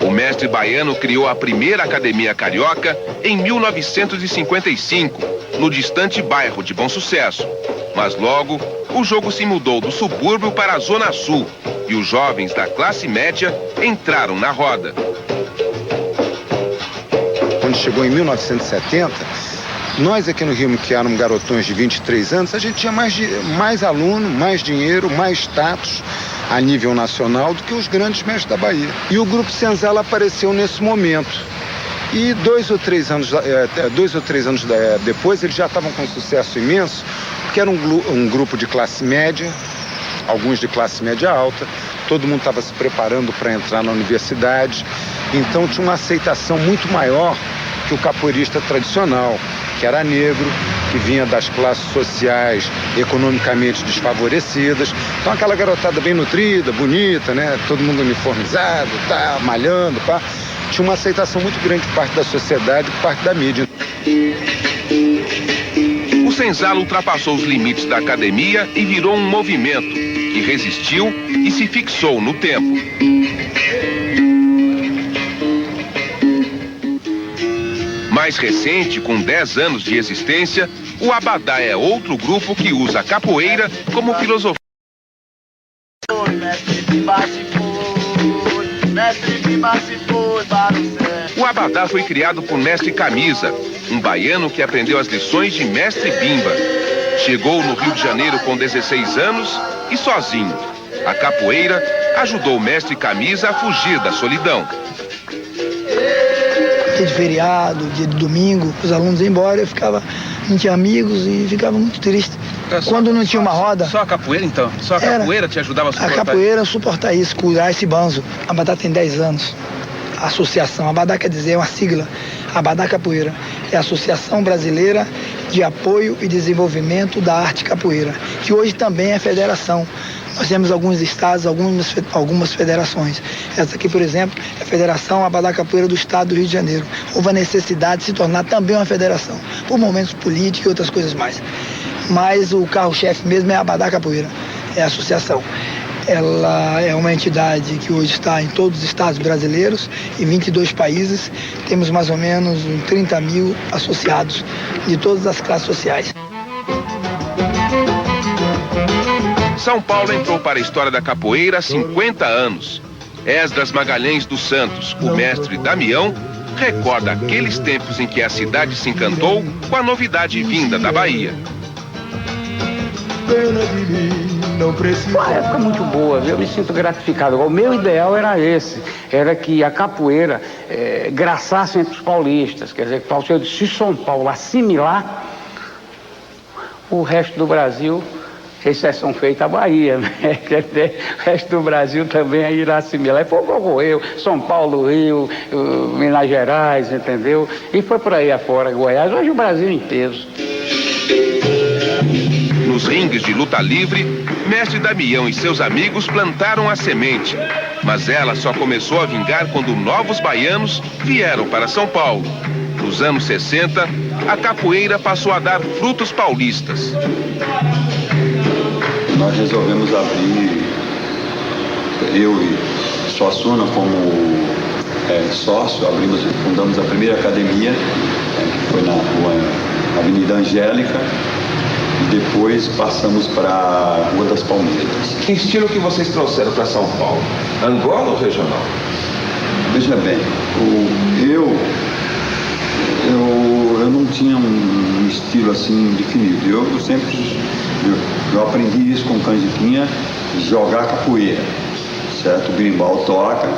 O mestre baiano criou a primeira academia carioca em 1955, no distante bairro de Bom Sucesso. Mas logo, o jogo se mudou do subúrbio para a Zona Sul e os jovens da classe média entraram na roda. Quando chegou em 1970, nós aqui no Rio, que éramos garotões de 23 anos, a gente tinha mais aluno, mais dinheiro, mais status a nível nacional do que os grandes mestres da Bahia. E o Grupo Senzala apareceu nesse momento. E 2 ou 3 anos depois, eles já estavam com um sucesso imenso, porque era um grupo de classe média, alguns de classe média alta, todo mundo estava se preparando para entrar na universidade, então tinha uma aceitação muito maior que o capoeirista tradicional, que era negro, que vinha das classes sociais economicamente desfavorecidas. Então aquela garotada bem nutrida, bonita, né? Todo mundo uniformizado, tá, malhando, pá. Tinha uma aceitação muito grande por parte da sociedade, por parte da mídia. O Senzala ultrapassou os limites da academia e virou um movimento que resistiu e se fixou no tempo. Mais recente, com 10 anos de existência, o Abadá é outro grupo que usa a capoeira como filosofia. O Abadá foi criado por Mestre Camisa, um baiano que aprendeu as lições de Mestre Bimba. Chegou no Rio de Janeiro com 16 anos e sozinho. A capoeira ajudou o Mestre Camisa a fugir da solidão. Dia de feriado, dia de domingo, os alunos iam embora, eu não tinha amigos e ficava muito triste. Quando não tinha uma roda... Só a capoeira, então? Só a capoeira te ajudava a suportar? A capoeira suportar isso, curar esse banzo. A Abadá tem 10 anos. A associação, Abadá quer dizer, é uma sigla. Abadá Capoeira é a Associação Brasileira de Apoio e Desenvolvimento da Arte Capoeira, que hoje também é federação. Nós temos alguns estados, algumas federações. Essa aqui, por exemplo, é a Federação Abadá Capoeira do Estado do Rio de Janeiro. Houve a necessidade de se tornar também uma federação, por momentos políticos e outras coisas mais. mas o carro-chefe mesmo é a Abadá Capoeira, é a associação. Ela é uma entidade que hoje está em todos os estados brasileiros, em 22 países. Temos mais ou menos 30 mil associados de todas as classes sociais. São Paulo entrou para a história da capoeira há 50 anos. Esdras Magalhães dos Santos, o mestre Damião, recorda aqueles tempos em que a cidade se encantou com a novidade vinda da Bahia. Uma época muito boa, eu me sinto gratificado. O meu ideal era esse, era que a capoeira graçasse entre os paulistas, quer dizer, se São Paulo assimilar, o resto do Brasil, exceção feita a Bahia, né? Quer dizer, o resto do Brasil também irá assimilar. E foi o que ocorreu, São Paulo, Rio, Minas Gerais, entendeu? E foi por aí afora, Goiás, hoje o Brasil inteiro. Nos ringues de luta livre, mestre Damião e seus amigos plantaram a semente, mas ela só começou a vingar quando novos baianos vieram para São Paulo. Nos anos 60, a capoeira passou a dar frutos paulistas. Nós resolvemos abrir, eu e Suassuna como sócio, fundamos a primeira academia, que foi na Avenida Angélica, e depois passamos para a Rua das Palmeiras. Que estilo que vocês trouxeram para São Paulo? Angola ou regional? Veja bem, eu não tinha um estilo assim definido. Eu sempre aprendi isso com Canjiquinha, jogar capoeira, certo? O berimbau toca,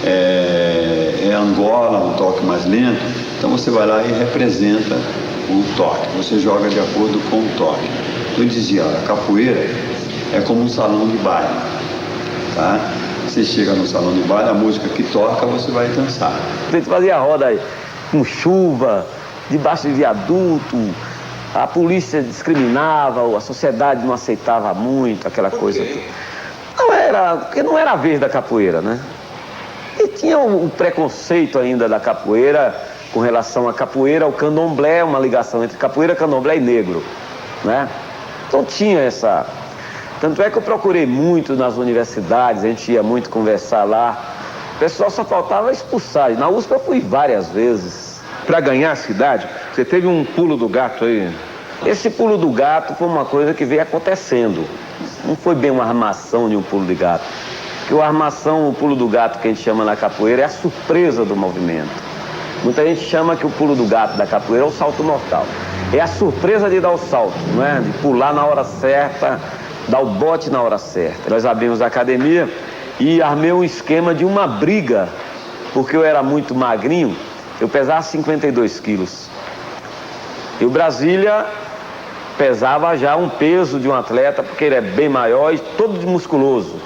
é Angola, um toque mais lento, então você vai lá e representa o toque, você joga de acordo com o toque. Eu dizia, a capoeira é como um salão de baile, tá? Você chega no salão de baile, a música que toca, você vai dançar. A gente fazia roda aí, com chuva, debaixo de viaduto, a polícia discriminava, a sociedade não aceitava muito aquela coisa. Porque não era a vez da capoeira, né? E tinha o preconceito ainda da capoeira com relação à capoeira, ao candomblé, uma ligação entre capoeira, candomblé e negro, né? Então tinha essa... Tanto é que eu procurei muito nas universidades, a gente ia muito conversar lá, o pessoal só faltava expulsar. Na USP eu fui várias vezes. Para ganhar a cidade, você teve um pulo do gato aí? Esse pulo do gato foi uma coisa que veio acontecendo. Não foi bem uma armação de um pulo de gato. Porque o pulo do gato que a gente chama na capoeira é a surpresa do movimento. Muita gente chama que o pulo do gato da capoeira é o salto mortal. É a surpresa de dar o salto, não é? De pular na hora certa, dar o bote na hora certa. Nós abrimos a academia e armei um esquema de uma briga, porque eu era muito magrinho, eu pesava 52 quilos. E o Brasília pesava já um peso de um atleta, porque ele é bem maior e todo musculoso.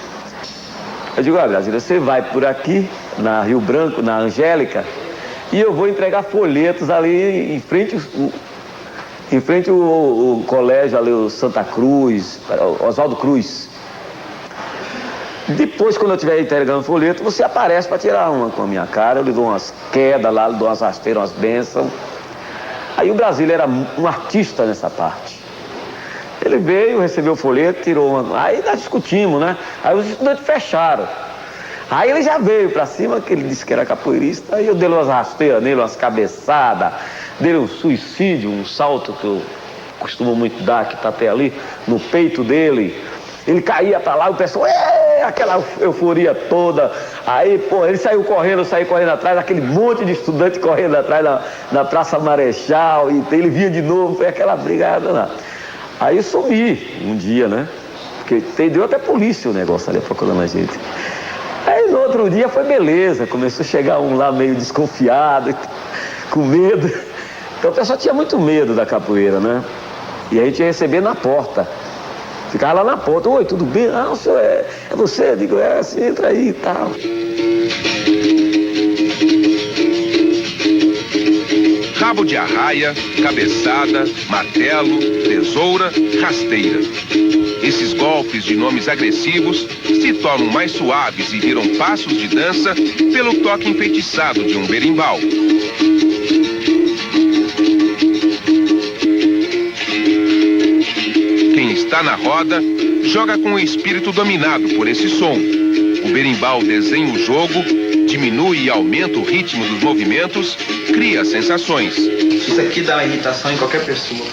Eu digo, olha, Brasília, você vai por aqui, na Rio Branco, na Angélica, e eu vou entregar folhetos ali em frente o colégio ali, o Santa Cruz, Oswaldo Cruz. Depois, quando eu estiver entregando folheto, você aparece para tirar uma com a minha cara, eu lhe dou umas quedas lá, lhe dou umas rasteiras, umas bênçãos. Aí o Brasília era um artista nessa parte. Ele veio, recebeu o folheto, tirou uma... Aí nós discutimos, né? Aí os estudantes fecharam. Aí ele já veio pra cima, que ele disse que era capoeirista, aí eu dei umas rasteiras nele, umas cabeçadas, dei um suicídio, um salto que eu costumo muito dar, que tá até ali, no peito dele. Ele caía pra lá, o pessoal, aquela euforia toda. Aí, pô, ele saiu correndo, eu saí correndo atrás, aquele monte de estudante correndo atrás na Praça Marechal, e ele vinha de novo, foi aquela brigada lá. Aí eu sumi um dia, né? Porque deu até polícia o negócio ali procurando a gente. Aí no outro dia foi beleza, começou a chegar um lá meio desconfiado, com medo. Então o pessoal tinha muito medo da capoeira, né? E a gente ia receber na porta. Ficava lá na porta, oi, tudo bem? Ah, o senhor é você? Eu digo, assim, entra aí e tal. Rabo de arraia, cabeçada, martelo, tesoura, rasteira. Esses golpes de nomes agressivos se tornam mais suaves e viram passos de dança pelo toque enfeitiçado de um berimbau. está na roda, joga com o espírito dominado por esse som. O berimbau desenha o jogo, diminui e aumenta o ritmo dos movimentos, cria sensações. Isso aqui dá uma irritação em qualquer pessoa.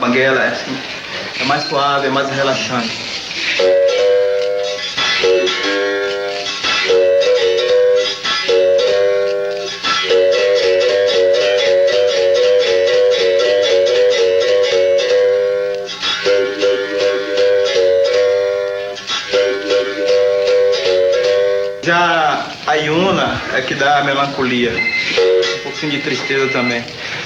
Banguela é assim, é mais suave, é mais relaxante. Já a Iuna é que dá a melancolia, um pouquinho de tristeza também.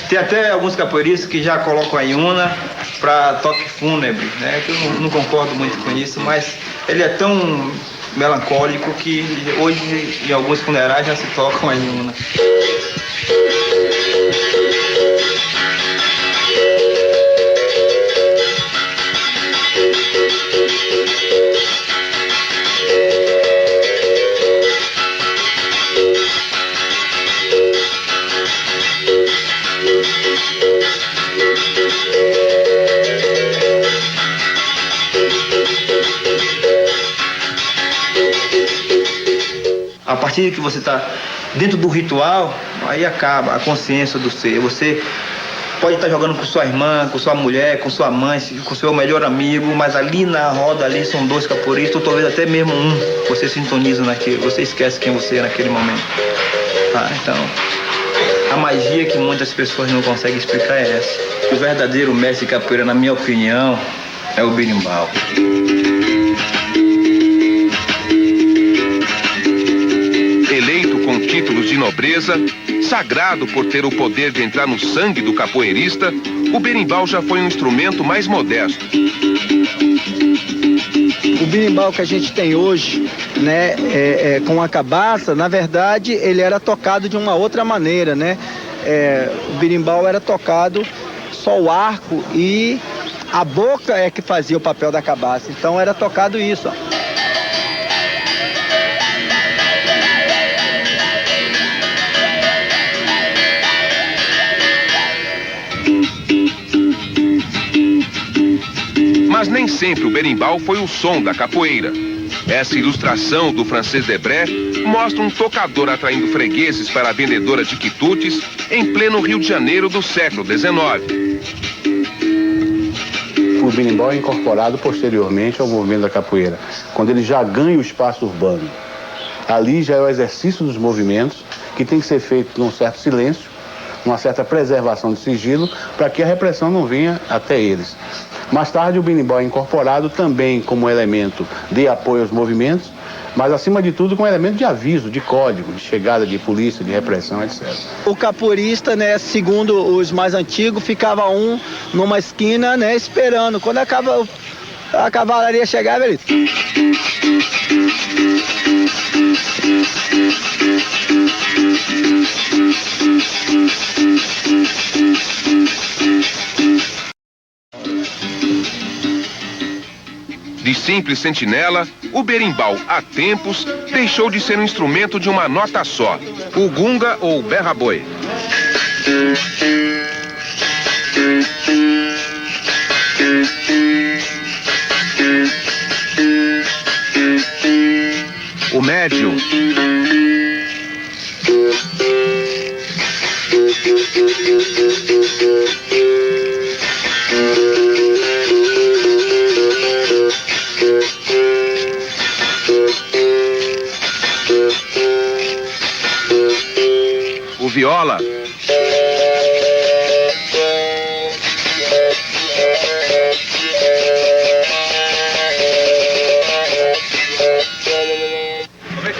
Tem até alguns capoeiristas que já colocam a Iuna para toque fúnebre, né? Eu não concordo muito com isso, mas ele é tão melancólico que hoje em alguns funerais já se tocam a Iuna. A partir que você está dentro do ritual, aí acaba a consciência do ser. Você pode estar jogando com sua irmã, com sua mulher, com sua mãe, com seu melhor amigo, mas ali na roda ali são dois capoeiristas, ou talvez até mesmo um. Você sintoniza naquilo, você esquece quem você é naquele momento. Tá? Então, a magia que muitas pessoas não conseguem explicar é essa. O verdadeiro mestre capoeira, na minha opinião, é o berimbau. Eleito com títulos de nobreza, sagrado por ter o poder de entrar no sangue do capoeirista, o berimbau já foi um instrumento mais modesto. O berimbau que a gente tem hoje, né, com a cabaça, na verdade, ele era tocado de uma outra maneira, né? O berimbau era tocado só o arco e a boca é que fazia o papel da cabaça. Então era tocado isso, ó. Mas nem sempre o berimbau foi o som da capoeira. Essa ilustração do francês Debré mostra um tocador atraindo fregueses para a vendedora de quitutes em pleno Rio de Janeiro do século XIX. O berimbau é incorporado posteriormente ao movimento da capoeira, quando ele já ganha o espaço urbano. Ali já é o exercício dos movimentos, que tem que ser feito num certo silêncio, uma certa preservação de sigilo, para que a repressão não venha até eles. Mais tarde, o berimbau é incorporado também como elemento de apoio aos movimentos, mas, acima de tudo, como elemento de aviso, de código, de chegada de polícia, de repressão, etc. O capoeirista, né, segundo os mais antigos, ficava um numa esquina, né, esperando. Quando a cavalaria chegava, ele... De simples sentinela, o berimbau, há tempos, deixou de ser um instrumento de uma nota só, o gunga ou berra-boi. O médio. O viola.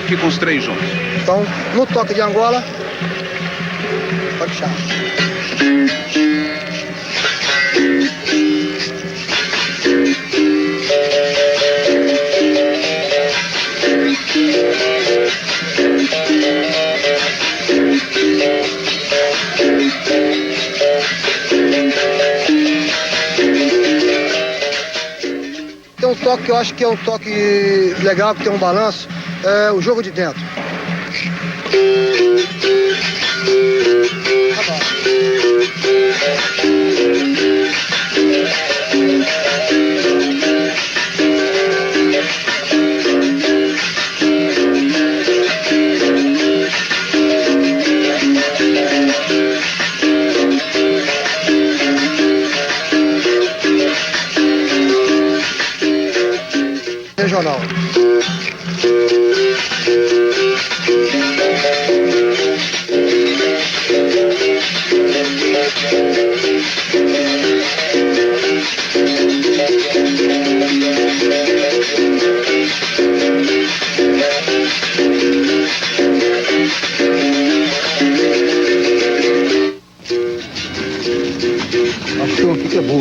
Fica os três juntos. Então, no toque de Angola, pode puxar. toque que eu acho que é um toque legal, que tem um balanço, é o Jogo de Dentro. Regional.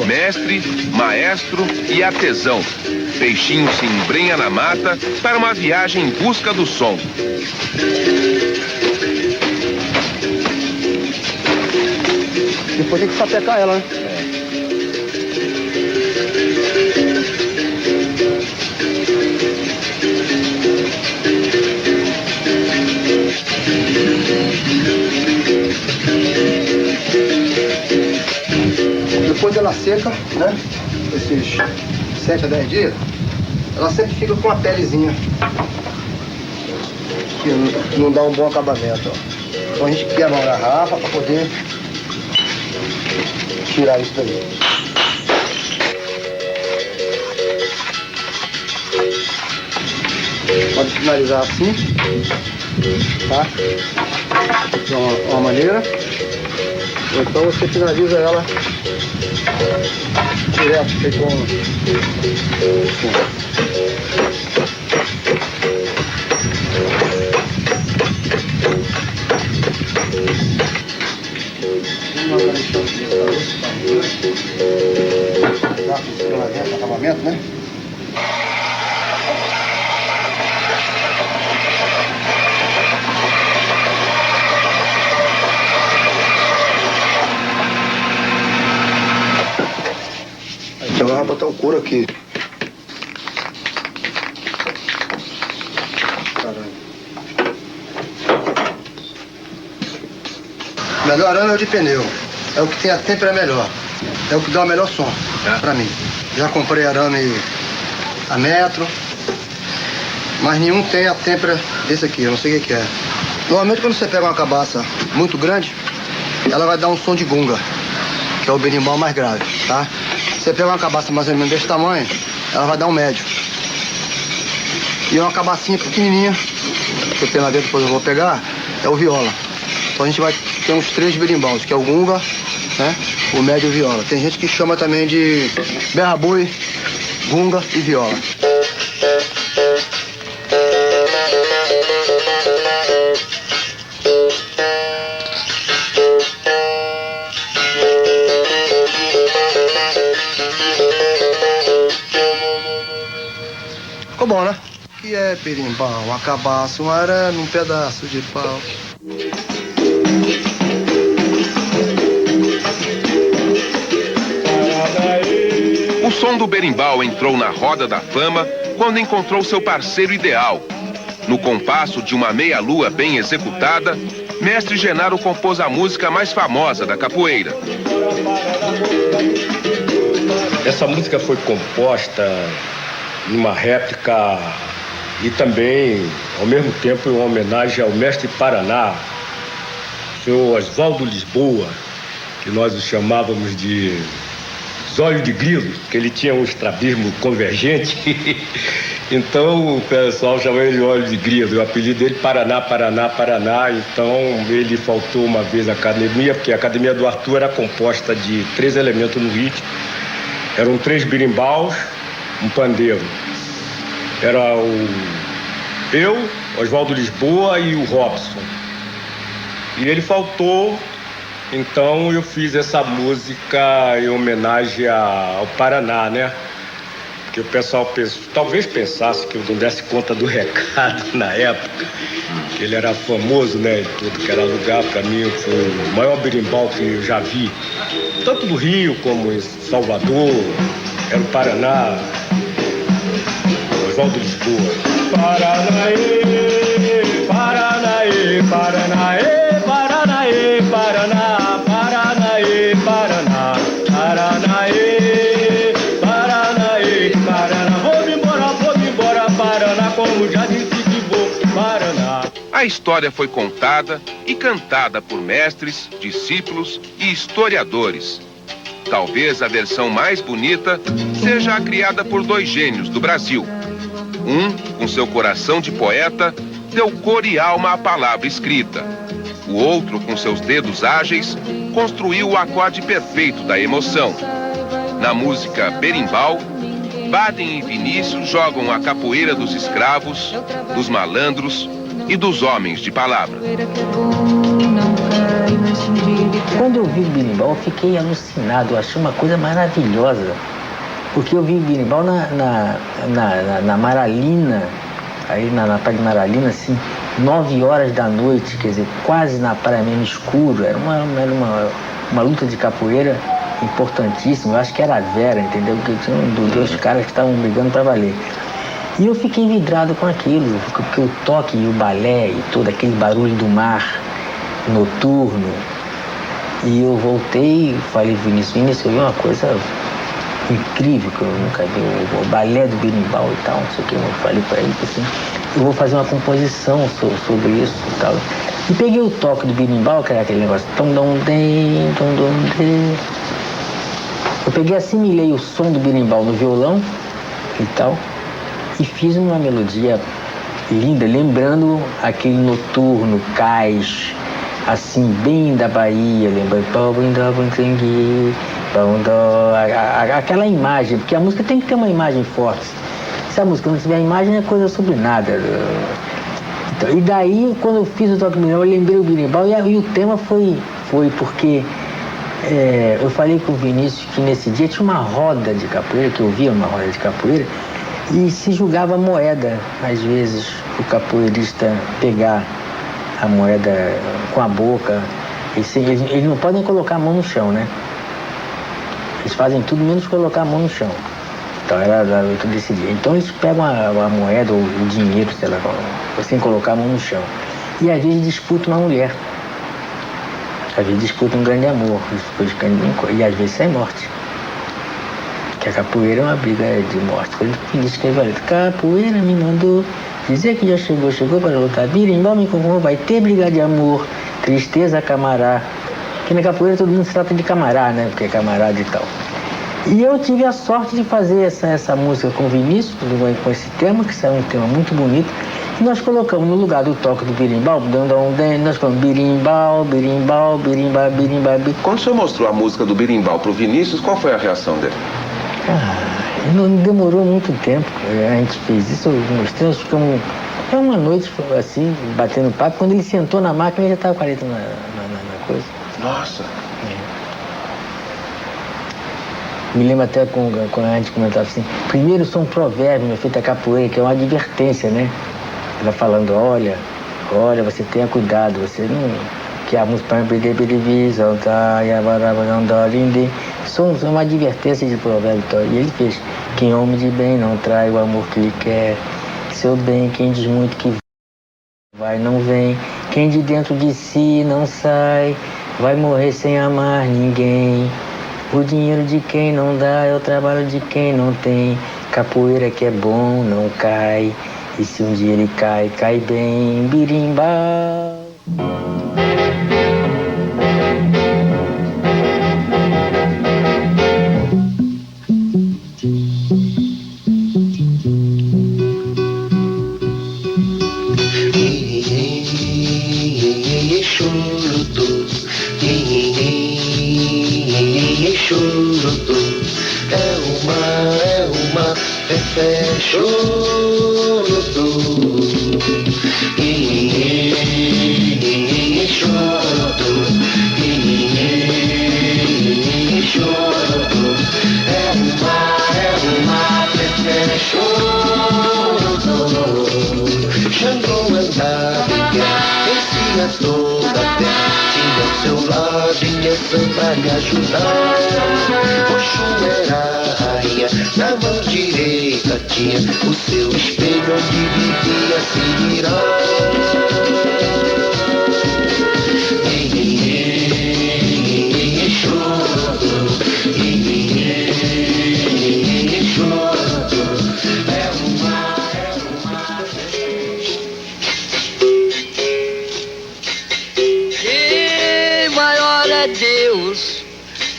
Mestre, maestro e artesão. Peixinho se embrenha na mata para uma viagem em busca do som. Depois tem que sapecar ela, né? Depois ela seca, né? Esses 7 a 10 dias, ela sempre fica com uma pelezinha que não dá um bom acabamento, ó. Então a gente quebra uma garrafa para poder tirar isso daí. Pode finalizar assim, tá? De uma maneira. Ou então você finaliza ela direto, feito acabamento, né? Agora vai botar o couro aqui. Melhor arame é o de pneu. É o que tem a têmpera melhor. É o que dá o melhor som pra mim. Já comprei arame a metro, mas nenhum tem a têmpera desse aqui, eu não sei o que é. Normalmente quando você pega uma cabaça muito grande, ela vai dar um som de gunga, que é o berimbau mais grave, tá? Você pega uma cabaça mais ou menos desse tamanho, ela vai dar um médio. E uma cabacinha pequenininha, que eu tenho lá dentro, depois eu vou pegar, é o viola. Então a gente vai ter uns 3 berimbaus, que é o gunga, né? O médio e o viola. Tem gente que chama também de berra-boi, gunga e viola. Ficou bom, né? Que é berimbau, uma cabaça, um arame, um pedaço de pau. O som do berimbau entrou na roda da fama quando encontrou seu parceiro ideal. No compasso de uma meia-lua bem executada, Mestre Genaro compôs a música mais famosa da capoeira. Essa música foi composta numa réplica e também, ao mesmo tempo, em homenagem ao mestre Paraná, o senhor Oswaldo Lisboa, que nós o chamávamos de Zóio de Grilo, que ele tinha um estrabismo convergente. Então o pessoal chamava ele de Olho de Grilo. O apelido dele Paraná, Paraná, Paraná. Então ele faltou uma vez à academia, porque a academia do Arthur era composta de 3 elementos no ritmo. Eram 3 birimbaus, um pandeiro. Era eu, Oswaldo Lisboa e o Robson. E ele faltou. Então eu fiz essa música em homenagem ao Paraná, né? Porque o pessoal talvez pensasse que eu não desse conta do recado na época, que ele era famoso, né? E tudo que era lugar, para mim, foi o maior berimbau que eu já vi, tanto no Rio como em Salvador, era o Paraná. Oswaldo Lisboa. Paranaê, Paranaê, Paranaê, Paranaê, Paraná, Paranaê, Paraná, Paranaê, Paranaê, Paraná. Vou-me embora, Paraná, como já disse que vou, Paraná. A história foi contada e cantada por mestres, discípulos e historiadores. Talvez a versão mais bonita seja a criada por dois gênios do Brasil. Um, com seu coração de poeta, deu cor e alma à palavra escrita. O outro, com seus dedos ágeis, construiu o acorde perfeito da emoção. Na música Berimbau, Baden e Vinícius jogam a capoeira dos escravos, dos malandros e dos homens de palavra. Quando eu vi o berimbau, eu fiquei alucinado, eu achei uma coisa maravilhosa. Porque eu vi o berimbau na Maralina, aí na praia de Maralina, assim, 9 horas da noite, quer dizer, quase na praia mesmo, escuro. Era uma luta de capoeira importantíssima. Eu acho que era a Vera, entendeu? Porque tinha dois caras que estavam brigando para valer. E eu fiquei vidrado com aquilo, porque o toque e o balé e todo aquele barulho do mar noturno. E eu voltei e falei, Vinícius, eu vi uma coisa incrível que eu nunca vi, o balé do berimbau e tal, não sei o que, eu falei para ele, assim, eu vou fazer uma composição sobre isso e tal. E peguei o toque do berimbau, que era aquele negócio, eu peguei, assimilei o som do berimbau no violão e tal, e fiz uma melodia linda, lembrando aquele noturno, cais, assim, bem da Bahia, lembrando aquela imagem, porque a música tem que ter uma imagem forte. Se a música não tiver imagem, é coisa sobre nada. Então, e daí, quando eu fiz o toque do berimbau, eu lembrei o berimbau e o tema foi porque eu falei com o Vinícius que nesse dia tinha uma roda de capoeira, que eu via uma roda de capoeira, e se julgava moeda, às vezes, o capoeirista pegar a moeda com a boca. Eles não podem colocar a mão no chão, né? Eles fazem tudo menos colocar a mão no chão. Então era desse dia. Então eles pegam a moeda ou o dinheiro, sei lá, sem colocar a mão no chão. E às vezes disputam uma mulher. Às vezes disputam um grande amor. E às vezes sai morte. Que a capoeira é uma briga de morte. Foi ele que escreveu ali. Capoeira me mandou dizer que já chegou para lutar. Berimbau me convocou, vai ter briga de amor. Tristeza, camará. Porque na capoeira todo mundo se trata de camará, né? Porque é camarada e tal. E eu tive a sorte de fazer essa música com o Vinícius, com esse tema, que saiu um tema muito bonito. E nós colocamos no lugar do toque do berimbau, nós falamos berimbau, berimbau, berimbau, berimbau. Quando o senhor mostrou a música do berimbau pro Vinícius, qual foi a reação dele? Não demorou muito tempo. A gente fez isso, eu mostrei, nós ficamos uma noite assim, batendo papo. Quando ele sentou na máquina, ele já estava com a letra na coisa. Nossa! Me lembro até quando a gente comentava assim, primeiro são provérbios, feito a capoeira, que é uma advertência, né? Ela falando, olha, você tenha cuidado, você não... Que a música são uma advertência de provérbio. E ele fez, quem homem de bem não trai o amor que lhe quer, seu bem, quem diz muito que vai, não vem, quem de dentro de si não sai, vai morrer sem amar ninguém. O dinheiro de quem não dá é o trabalho de quem não tem. Capoeira que é bom não cai, e se um dia ele cai, cai bem. Berimbau. Pra me ajudar, Oxum era a saía. Na mão direita tinha o seu espelho onde vivia se mirar.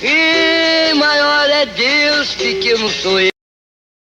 E maior é Deus, pequeno sou eu.